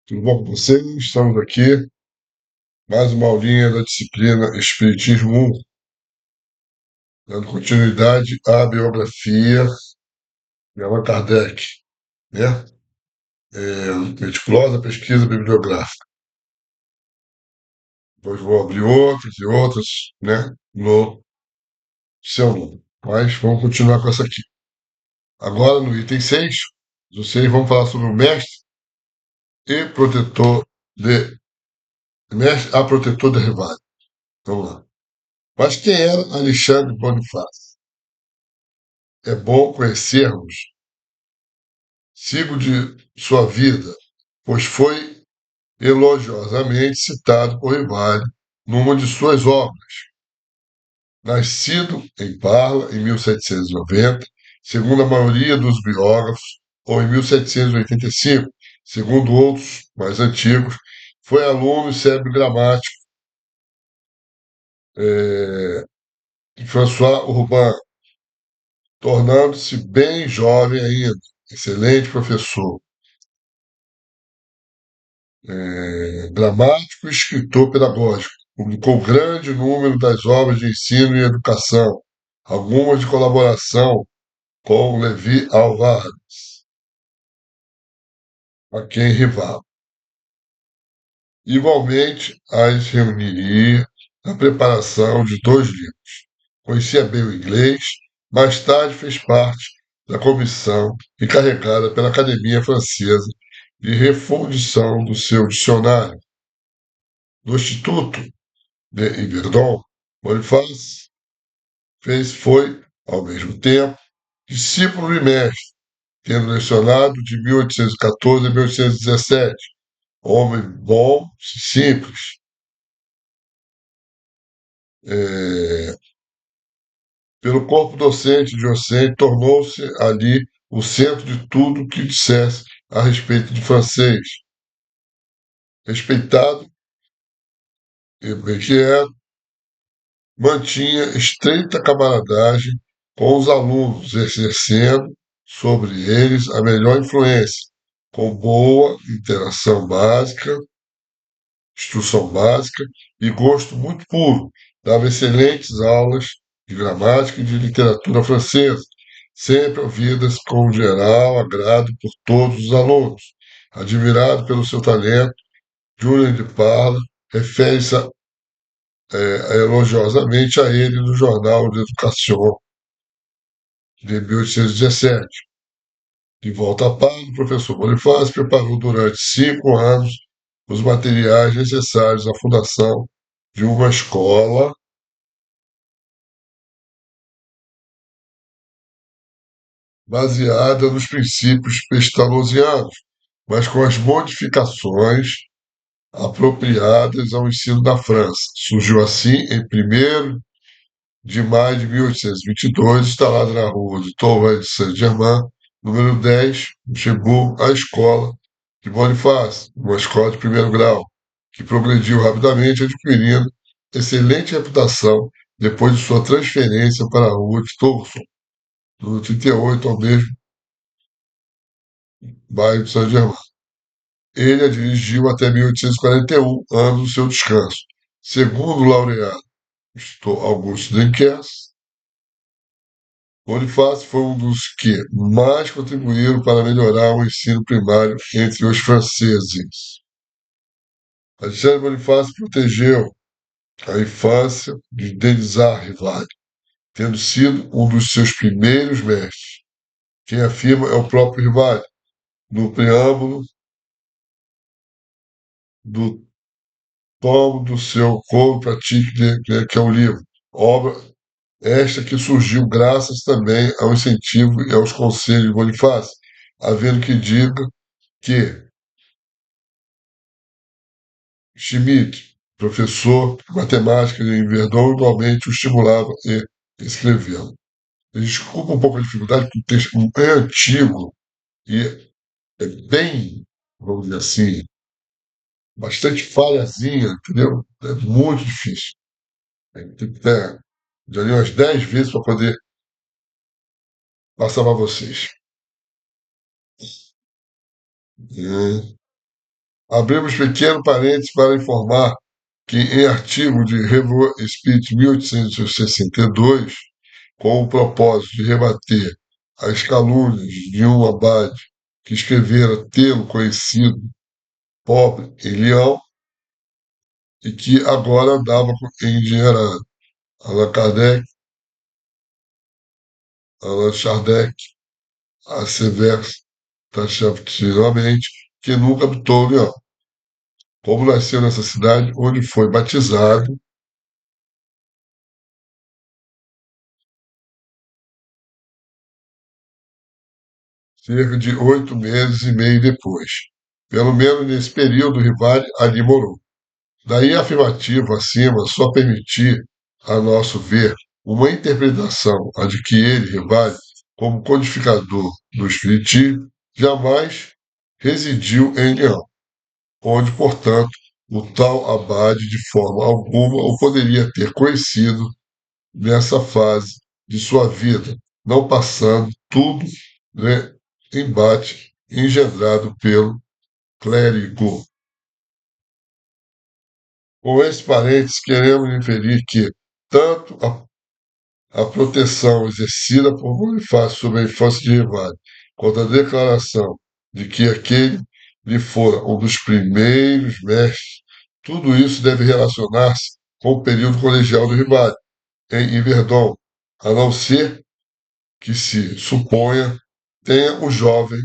Tudo bom com vocês? Estamos aqui, mais uma aulinha da disciplina Espiritismo 1, dando continuidade à biografia de Allan Kardec, né? Meticulosa pesquisa bibliográfica. Depois vou abrir outras e outras, né? No seu nome. Mas vamos continuar com essa aqui. Agora, no item 6, vocês vão falar sobre o mestre e protetor de... Mestre a protetor de rival. Vamos lá. Mas quem era Alexandre Bonifácio? É bom conhecermos sigo de sua vida, pois foi elogiosamente citado por Rivaldi numa de suas obras. Nascido em Parla em 1790, segundo a maioria dos biógrafos, ou em 1785, segundo outros mais antigos, foi aluno e célebre gramático de François Urbain, tornando-se bem jovem ainda, excelente professor. Dramático e escritor pedagógico. Publicou grande número das obras de ensino e educação, algumas de colaboração com Levi Alvares, a quem rivava. Igualmente, as reuniria na preparação de dois livros. Conhecia bem o inglês, mais tarde fez parte da comissão encarregada pela Academia Francesa de refundição do seu dicionário. No Instituto de Yverdon, Bonifácio foi, ao mesmo tempo, discípulo e mestre, tendo lecionado de 1814 a 1817. Homem bom, simples. É, pelo corpo docente e discente, tornou-se ali o centro de tudo que dissesse a respeito de francês. Respeitado e bem que era, mantinha estreita camaradagem com os alunos, exercendo sobre eles a melhor influência, com boa instrução básica e gosto muito puro. Dava excelentes aulas de gramática e de literatura francesa, sempre ouvidas com geral agrado por todos os alunos. Admirado pelo seu talento, Julien de Parla refere-se elogiosamente a ele no Jornal de Educação de 1817. De volta a Parma, o professor Bonifácio preparou durante 5 anos os materiais necessários à fundação de uma escola baseada nos princípios pestalozzianos, mas com as modificações apropriadas ao ensino da França. Surgiu assim em 1º de maio de 1822, instalado na rua de Torre de Saint-Germain, número 10, chegou à escola de Bonifácio, uma escola de primeiro grau, que progrediu rapidamente, adquirindo excelente reputação depois de sua transferência para a rua de Torso, no 38, ao mesmo bairro de Saint-Germain. Ele a dirigiu até 1841, ano do seu descanso. Segundo o laureado Augusto Dequers, Bonifácio foi um dos que mais contribuíram para melhorar o ensino primário entre os franceses. Alexandre Bonifácio protegeu a infância de Denisard Rivard, tendo sido um dos seus primeiros mestres. Quem afirma é o próprio Rivard, no preâmbulo do tomo do seu Como Pratique, que é o livro. Obra esta que surgiu graças também ao incentivo e aos conselhos de Bonifácio, havendo que diga que Schmidt, professor de matemática em Verdun, igualmente o estimulava e escrevendo. Desculpa um pouco a dificuldade, porque o texto é antigo e é bem, vamos dizer assim, bastante falhazinha, entendeu? É muito difícil. Tem que ter, já li umas 10 vezes para poder passar para vocês. Abrimos pequeno parênteses para informar que, em artigo de Revue Spirit 1862, com o propósito de rebater as calúnias de um abade que escrevera tê-lo conhecido pobre em Leão e que agora andava endinheirado. Allan Kardec, Allan Kardec assevera taxativamente que nunca habitou Leão, como nasceu nessa cidade onde foi batizado cerca de 8 meses e meio depois. Pelo menos nesse período, o Rivale ali morou. Daí a afirmativa acima só permitir, a nosso ver, uma interpretação, a de que ele, Rivale, como codificador do Espiritismo, jamais residiu em Leão, onde, portanto, o tal abade de forma alguma o poderia ter conhecido nessa fase de sua vida, não passando tudo, né, embate engendrado pelo clérigo. Com esse parênteses, queremos inferir que tanto a proteção exercida por Bonifácio sobre a infância de Rivale, quanto a declaração de que aquele lhe fora um dos primeiros mestres, tudo isso deve relacionar-se com o período colegial do Rivale, em Yverdon, a não ser que se suponha tenha o jovem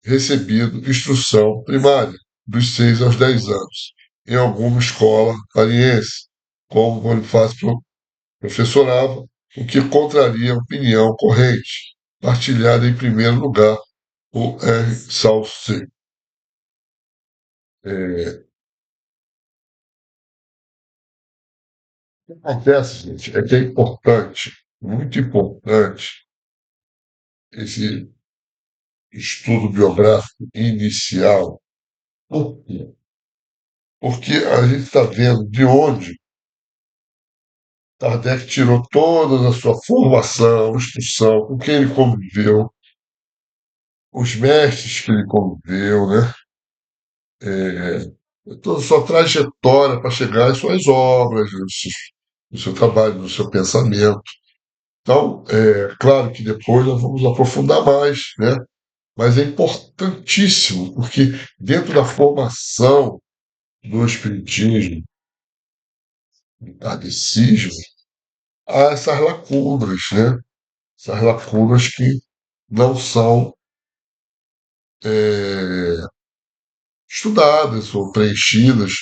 recebido instrução primária, dos 6 aos 10 anos, em alguma escola pariense, como Bonifácio professorava, o que contraria a opinião corrente, partilhada em primeiro lugar por R. Salce. O que acontece, gente, é que é importante, muito importante, esse estudo biográfico inicial. Por quê? Porque a gente está vendo de onde Kardec tirou toda a sua formação, instrução, com quem ele conviveu, os mestres que ele conviveu, né? Toda a sua trajetória para chegar às suas obras, no seu trabalho, no seu pensamento. Então, é claro que depois nós vamos aprofundar mais, né? Mas é importantíssimo, porque dentro da formação do Espiritismo, do kardecismo, há essas lacunas, né? Essas lacunas que não são é, estudadas ou preenchidas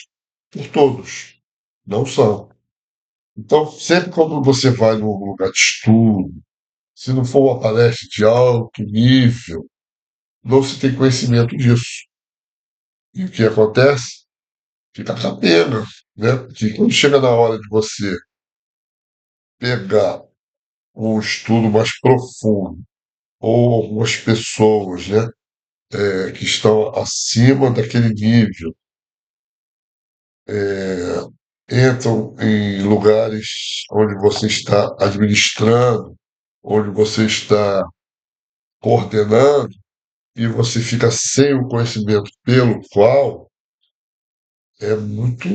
por todos. Não são. Então, sempre quando você vai num lugar de estudo, se não for uma palestra de alto nível, não se tem conhecimento disso. E o que acontece? Fica capenga, né? Porque quando chega na hora de você pegar um estudo mais profundo, ou algumas pessoas, né, que estão acima daquele nível, entram em lugares onde você está administrando, onde você está coordenando, e você fica sem o conhecimento pelo qual é muito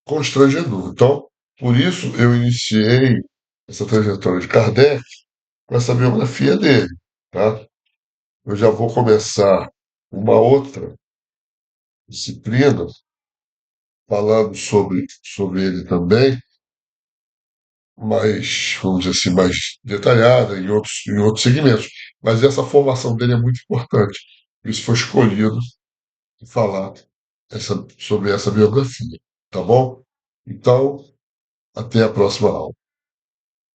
constrangedor. Então, por isso eu iniciei essa trajetória de Kardec com essa biografia dele, tá? Eu já vou começar uma outra disciplina falando sobre ele também, mais, vamos dizer assim, mais detalhada em outros segmentos. Mas essa formação dele é muito importante. Por isso foi escolhido falar sobre essa biografia, tá bom? Então, até a próxima aula.